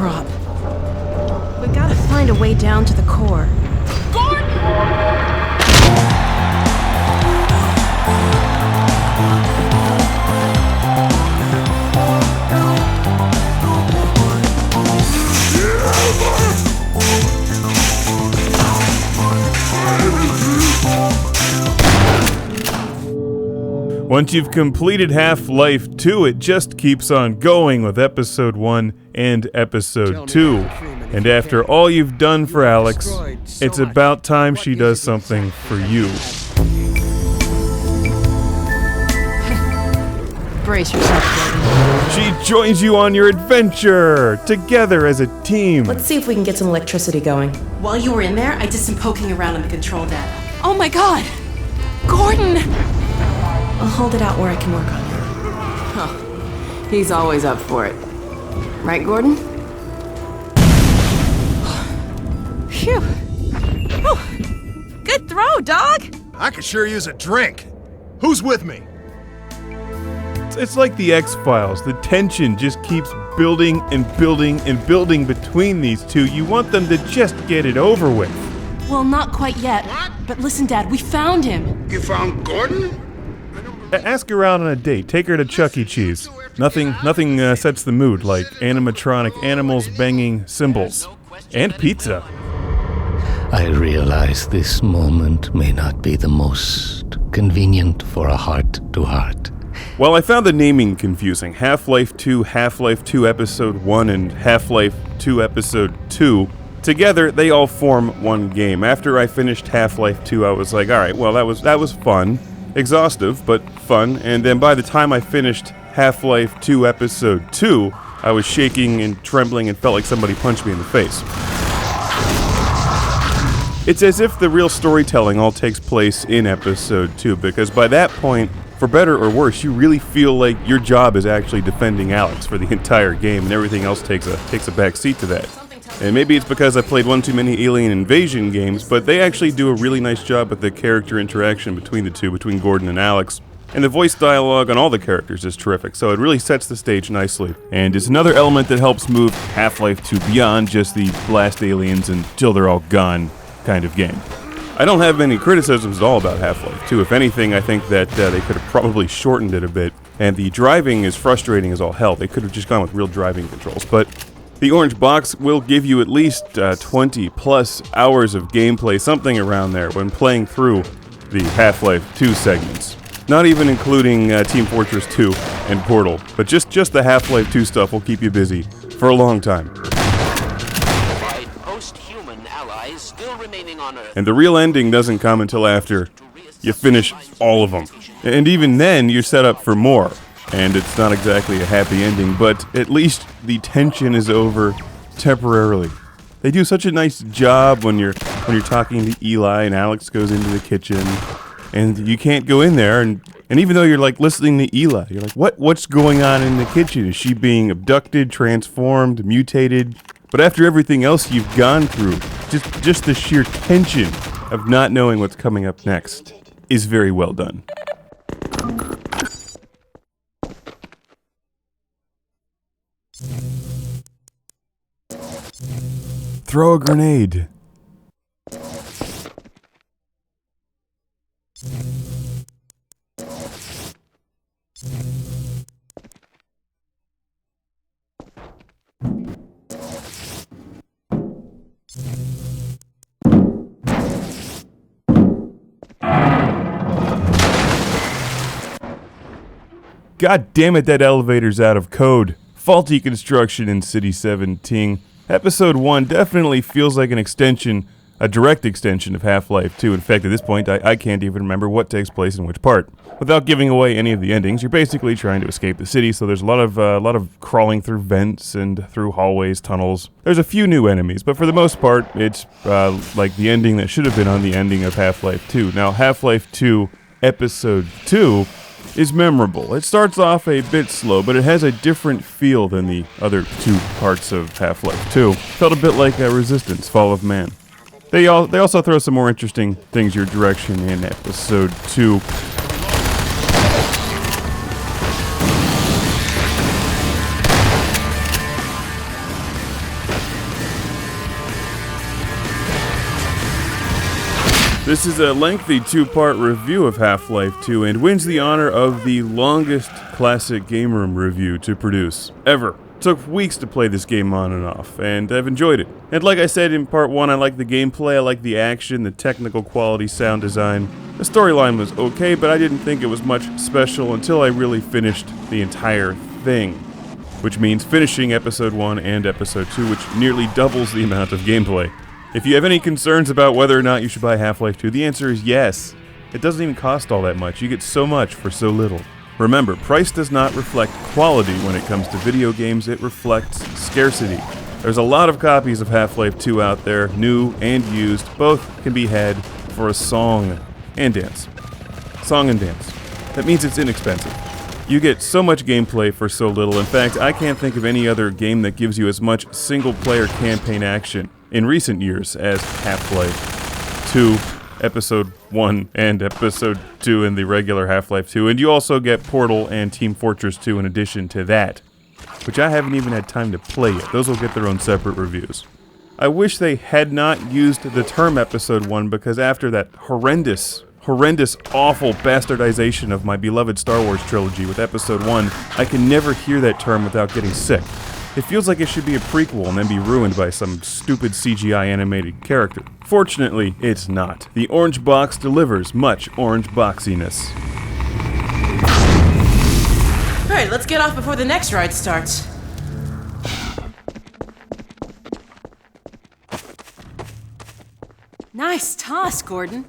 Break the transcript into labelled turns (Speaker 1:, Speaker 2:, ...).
Speaker 1: drop. We gotta find a way down to the core. Gordon!
Speaker 2: Once you've completed Half-Life 2, it just keeps on going with Episode 1 and Episode 2. And after all you've done for Alyx, it's about time she does something for you.
Speaker 1: Brace yourself, Gordon.
Speaker 2: She joins you on your adventure, together as a team.
Speaker 3: Let's see if we can get some electricity going.
Speaker 1: While you were in there, I did some poking around in the control data. Oh my god! Gordon!
Speaker 3: I'll hold it out where I can work on it.
Speaker 1: Huh. He's always up for it. Right, Gordon? Phew. Whew. Good throw, dog!
Speaker 4: I could sure use a drink. Who's with me?
Speaker 2: It's like the X-Files. The tension just keeps building and building and building between these two. You want them to just get it over with.
Speaker 1: Well, not quite yet.
Speaker 4: What?
Speaker 1: But listen, Dad, we found him.
Speaker 4: You found Gordon?
Speaker 2: Ask her out on a date. Take her to Chuck E. Cheese. Nothing sets the mood like animatronic animals banging cymbals. And pizza.
Speaker 5: I realize this moment may not be the most convenient for a heart-to-heart.
Speaker 2: Well, I found the naming confusing. Half-Life 2, Half-Life 2 Episode 1, and Half-Life 2 Episode 2. Together, they all form one game. After I finished Half-Life 2, I was like, alright, well, that was fun. Exhaustive, but fun. And then by the time I finished Half-Life 2 Episode 2, I was shaking and trembling and felt like somebody punched me in the face. It's as if the real storytelling all takes place in Episode 2, because by that point, for better or worse, you really feel like your job is actually defending Alyx for the entire game, and everything else takes a back seat to that. And maybe it's because I played one too many alien invasion games, but they actually do a really nice job with the character interaction between the two, between Gordon and Alyx. And the voice dialogue on all the characters is terrific, so it really sets the stage nicely. And it's another element that helps move Half-Life 2 beyond just the blast aliens until they're all gone kind of game. I don't have any criticisms at all about Half-Life 2. If anything, I think that they could have probably shortened it a bit. And the driving is frustrating as all hell. They could have just gone with real driving controls. But the orange box will give you at least 20 plus hours of gameplay, something around there, when playing through the Half-Life 2 segments. Not even including Team Fortress 2 and Portal, but just the Half-Life 2 stuff will keep you busy for a long time.
Speaker 6: Post-human allies still remaining on Earth.
Speaker 2: And the real ending doesn't come until after you finish all of them. And even then, you're set up for more. And it's not exactly a happy ending, but at least the tension is over temporarily. They do such a nice job when you're talking to Eli and Alyx goes into the kitchen, and you can't go in there, and even though you're like listening to Eli, you're like, what's going on in the kitchen? Is she being abducted, transformed, mutated? But after everything else you've gone through, just the sheer tension of not knowing what's coming up next is very well done. Throw a grenade. God damn it, that elevator's out of code. Faulty construction in City 17. Episode 1 definitely feels like an extension, a direct extension of Half-Life 2. In fact, at this point, I can't even remember what takes place in which part. Without giving away any of the endings, you're basically trying to escape the city, so there's a lot of crawling through vents and through hallways, tunnels. There's a few new enemies, but for the most part, it's like the ending that should have been on the ending of Half-Life 2. Now, Half-Life 2 Episode 2 is memorable. It starts off a bit slow, but it has a different feel than the other two parts of Half-Life 2. Felt a bit like Resistance, Fall of Man. They also throw some more interesting things your direction in Episode 2. This is a lengthy two-part review of Half-Life 2 and wins the honor of the longest classic game room review to produce ever. Took weeks to play this game on and off, and I've enjoyed it. And like I said in part 1, I like the gameplay, I like the action, the technical quality, sound design. The storyline was okay, but I didn't think it was much special until I really finished the entire thing. Which means finishing Episode 1 and Episode 2, which nearly doubles the amount of gameplay. If you have any concerns about whether or not you should buy Half-Life 2, the answer is yes. It doesn't even cost all that much. You get so much for so little. Remember, price does not reflect quality when it comes to video games, it reflects scarcity. There's a lot of copies of Half-Life 2 out there, new and used. Both can be had for a song and dance. Song and dance. That means it's inexpensive. You get so much gameplay for so little. In fact, I can't think of any other game that gives you as much single-player campaign action in recent years as Half-Life 2, Episode 1, and Episode 2 in the regular Half-Life 2. And you also get Portal and Team Fortress 2 in addition to that, which I haven't even had time to play yet. Those will get their own separate reviews. I wish they had not used the term Episode 1, because after that horrendous, awful bastardization of my beloved Star Wars trilogy with Episode 1, I can never hear that term without getting sick. It feels like it should be a prequel and then be ruined by some stupid CGI animated character. Fortunately, it's not. The orange box delivers much orange boxiness.
Speaker 1: Alright, let's get off before the next ride starts. Nice toss, Gordon.